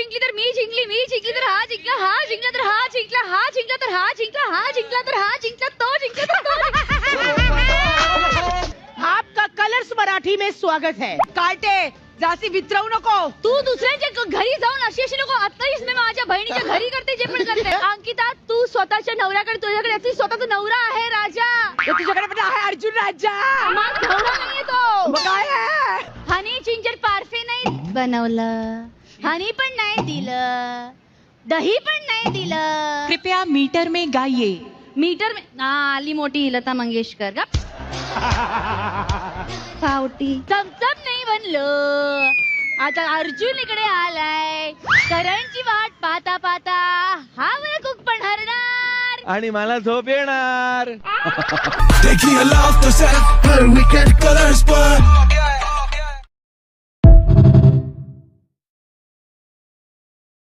जिंकली तर मी जिंकली, मी जिंकली तर हा जिंकला, हा जिंकला तर हा जिंकला, हा जिंकला तर हा जिंकला, हा जिंकला तर हा जिंकला, तो जिंकला तर तो जिंकला. आपका कलर्स मराठी में स्वागत है. काटे जास्ती वितरवू नको. तू दुसऱ्यांच्या घरी जाऊन अशी नको. आताच मी माझ्या बहिणीच्या घरी करते जे पण करते. अंकिता तू स्वतःच्या नवऱ्याकडे तुझ्याकडे स्वतःचा नवरा आहे राजा. तुझ्याकडे पण आहे अर्जुन राजा. माझा नवरा नाहीये तो. मग काय आहे? हनी जिंजर पार्फे नाही बनवलं, हनी पण नाही दिलं, दही पण नाही दिलं. कृपया मीटर में गाइए. मीटर में आली मोठी लता मंगेशकर का पावटी. चमचम नाही बनलं. आता अर्जुन इकडे आलाय. करणची वाट पाहता पाहता हा कुक पण हरणार आणि मला झोप येणार. Taking a love to set, her wicked colors, but